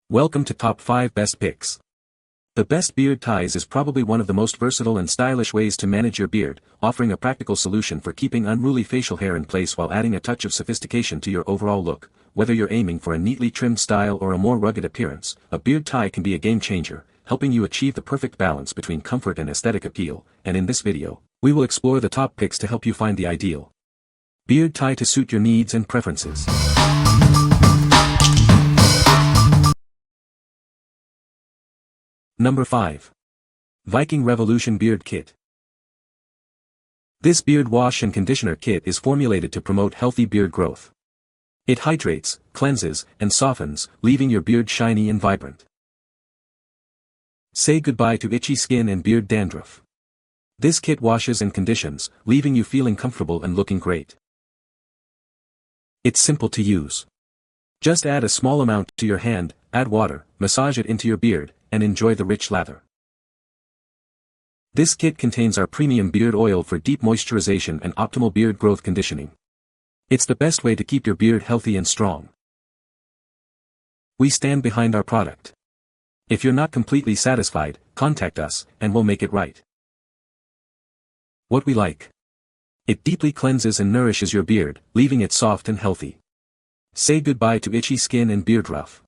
Welcome to Top 5 Best Picks. The best beard ties is probably one of the most versatile and stylish ways to manage your beard, offering a practical solution for keeping unruly facial hair in place while adding a touch of sophistication to your overall look. Whether you're aiming for a neatly trimmed style or a more rugged appearance, a beard tie can be a game changer, helping you achieve the perfect balance between comfort and aesthetic appeal. And in this video, we will explore the top picks to help you find the ideal beard tie to suit your needs and preferences. Number 5. Viking Revolution Beard Kit. This beard wash and conditioner kit is formulated to promote healthy beard growth. It hydrates, cleanses, and softens, leaving your beard shiny and vibrant. Say goodbye to itchy skin and beard dandruff. This kit washes and conditions, leaving you feeling comfortable and looking great. It's simple to use. Just add a small amount to your hand, add water, massage it into your beard, and enjoy the rich lather. This kit contains our premium beard oil for deep moisturization and optimal beard growth conditioning. It's the best way to keep your beard healthy and strong. We stand behind our product. If you're not completely satisfied, contact us, and we'll make it right. What we like. It deeply cleanses and nourishes your beard, leaving it soft and healthy. Say goodbye to itchy skin and beard rough.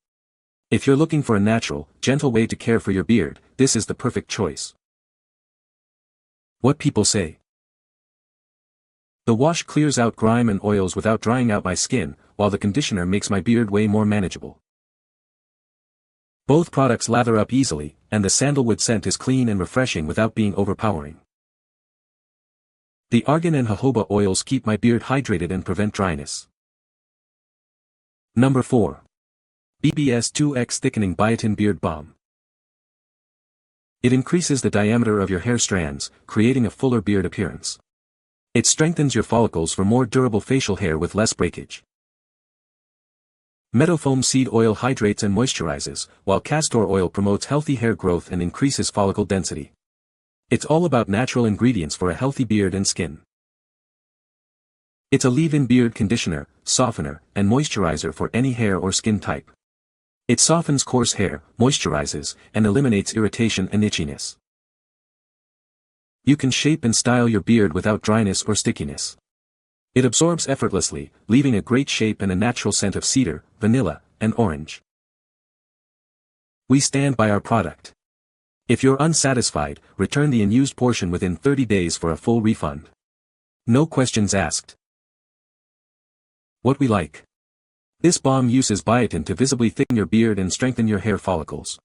If you're looking for a natural, gentle way to care for your beard, this is the perfect choice. What people say. The wash clears out grime and oils without drying out my skin, while the conditioner makes my beard way more manageable. Both products lather up easily, and the sandalwood scent is clean and refreshing without being overpowering. The argan and jojoba oils keep my beard hydrated and prevent dryness. Number 4. BBS 2X Thickening Biotin Beard Balm. It increases the diameter of your hair strands, creating a fuller beard appearance. It strengthens your follicles for more durable facial hair with less breakage. Meadowfoam seed oil hydrates and moisturizes, while castor oil promotes healthy hair growth and increases follicle density. It's all about natural ingredients for a healthy beard and skin. It's a leave-in beard conditioner, softener, and moisturizer for any hair or skin type. It softens coarse hair, moisturizes, and eliminates irritation and itchiness. You can shape and style your beard without dryness or stickiness. It absorbs effortlessly, leaving a great shape and a natural scent of cedar, vanilla, and orange. We stand by our product. If you're unsatisfied, return the unused portion within 30 days for a full refund. No questions asked. What we like. This balm uses biotin to visibly thicken your beard and strengthen your hair follicles.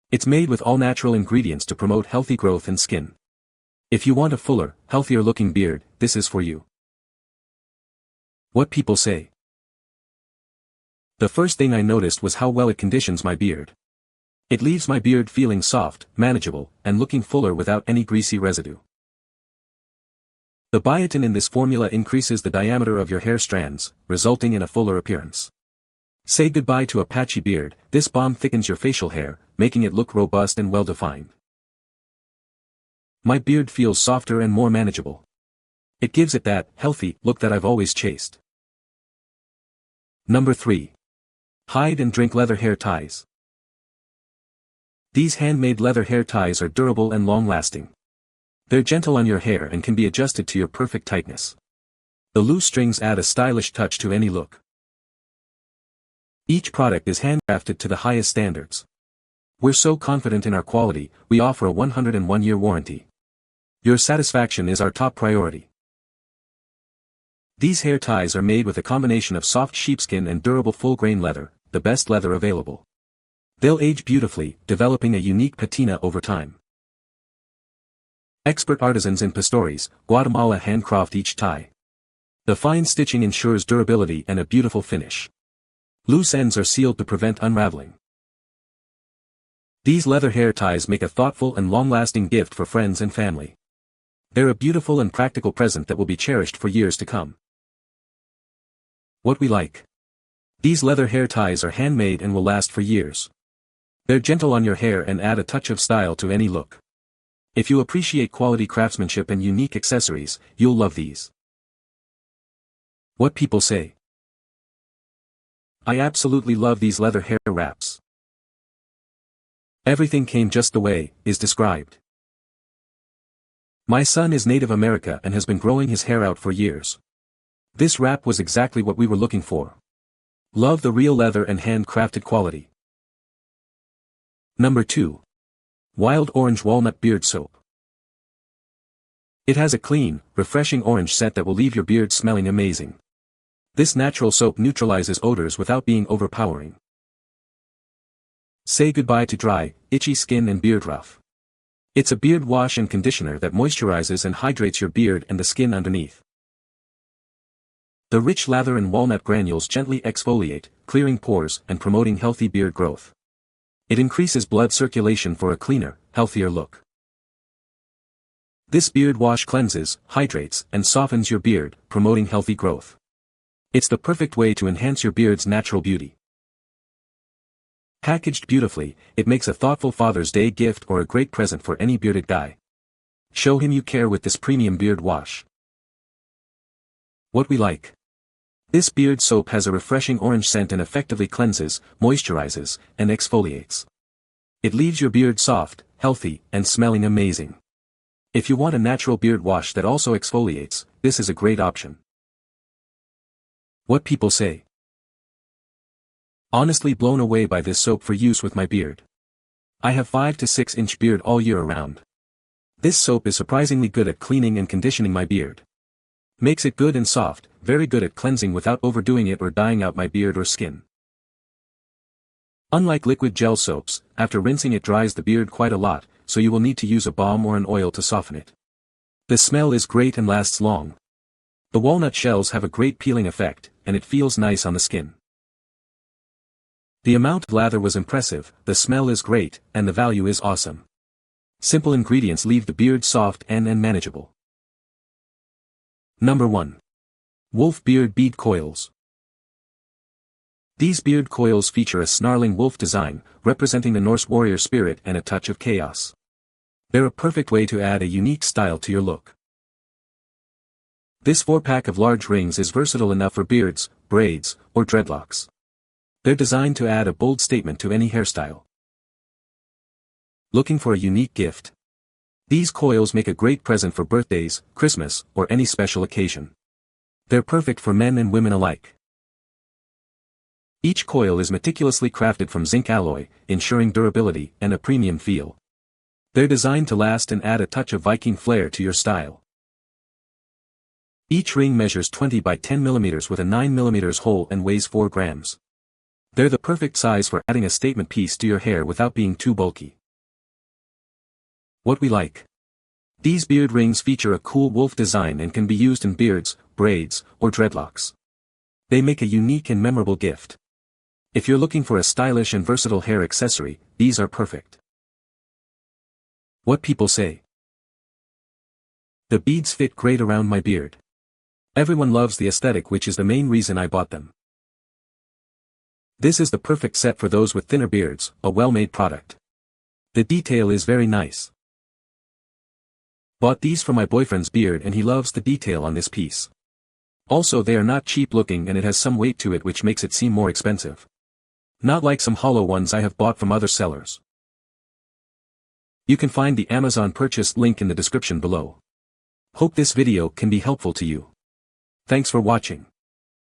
It's made with all natural ingredients to promote healthy growth and skin. If you want a fuller, healthier looking beard, this is for you. What people say. The first thing I noticed was how well it conditions my beard. It leaves my beard feeling soft, manageable, and looking fuller without any greasy residue. The biotin in this formula increases the diameter of your hair strands, resulting in a fuller appearance. Say goodbye to a patchy beard. This balm thickens your facial hair, making it look robust and well-defined. My beard feels softer and more manageable. It gives it that healthy look that I've always chased. Number 3. Hide and Drink Leather Hair Ties. These handmade leather hair ties are durable and long-lasting. They're gentle on your hair and can be adjusted to your perfect tightness. The loose strings add a stylish touch to any look. Each product is handcrafted to the highest standards. We're so confident in our quality, we offer a 101-year warranty. Your satisfaction is our top priority. These hair ties are made with a combination of soft sheepskin and durable full-grain leather, the best leather available. They'll age beautifully, developing a unique patina over time. Expert artisans in Pastores, Guatemala handcraft each tie. The fine stitching ensures durability and a beautiful finish. Loose ends are sealed to prevent unraveling. These leather hair ties make a thoughtful and long-lasting gift for friends and family. They're a beautiful and practical present that will be cherished for years to come. What we like. These leather hair ties are handmade and will last for years. They're gentle on your hair and add a touch of style to any look. If you appreciate quality craftsmanship and unique accessories, you'll love these. What people say. I absolutely love these leather hair wraps. Everything came just the way is described. My son is Native America and has been growing his hair out for years. This wrap was exactly what we were looking for. Love the real leather and handcrafted quality. Number 2. Wild Orange Walnut Beard Soap. It has a clean, refreshing orange scent that will leave your beard smelling amazing. This natural soap neutralizes odors without being overpowering. Say goodbye to dry, itchy skin and beard rough. It's a beard wash and conditioner that moisturizes and hydrates your beard and the skin underneath. The rich lather and walnut granules gently exfoliate, clearing pores and promoting healthy beard growth. It increases blood circulation for a cleaner, healthier look. This beard wash cleanses, hydrates, and softens your beard, promoting healthy growth. It's the perfect way to enhance your beard's natural beauty. Packaged beautifully, it makes a thoughtful Father's Day gift or a great present for any bearded guy. Show him you care with this premium beard wash. What we like. This beard soap has a refreshing orange scent and effectively cleanses, moisturizes, and exfoliates. It leaves your beard soft, healthy, and smelling amazing. If you want a natural beard wash that also exfoliates, this is a great option. What people say. Honestly blown away by this soap for use with my beard. I have 5 to 6 inch beard all year around. This soap is surprisingly good at cleaning and conditioning my beard. Makes it good and soft, very good at cleansing without overdoing it or dyeing out my beard or skin. Unlike liquid gel soaps, after rinsing it dries the beard quite a lot, so you will need to use a balm or an oil to soften it. The smell is great and lasts long. The walnut shells have a great peeling effect, and it feels nice on the skin. The amount of lather was impressive, the smell is great, and the value is awesome. Simple ingredients leave the beard soft and manageable. Number 1. Wolf Beard Bead Coils. These beard coils feature a snarling wolf design, representing the Norse warrior spirit and a touch of chaos. They're a perfect way to add a unique style to your look. This 4-pack of large rings is versatile enough for beards, braids, or dreadlocks. They're designed to add a bold statement to any hairstyle. Looking for a unique gift? These coils make a great present for birthdays, Christmas, or any special occasion. They're perfect for men and women alike. Each coil is meticulously crafted from zinc alloy, ensuring durability and a premium feel. They're designed to last and add a touch of Viking flair to your style. Each ring measures 20 by 10 mm with a 9 mm hole and weighs 4 grams. They're the perfect size for adding a statement piece to your hair without being too bulky. What we like. These beard rings feature a cool wolf design and can be used in beards, braids, or dreadlocks. They make a unique and memorable gift. If you're looking for a stylish and versatile hair accessory, these are perfect. What people say. The beads fit great around my beard. Everyone loves the aesthetic, which is the main reason I bought them. This is the perfect set for those with thinner beards, a well-made product. The detail is very nice. Bought these for my boyfriend's beard and he loves the detail on this piece. Also they are not cheap looking and it has some weight to it which makes it seem more expensive. Not like some hollow ones I have bought from other sellers. You can find the Amazon purchase link in the description below. Hope this video can be helpful to you. Thanks for watching.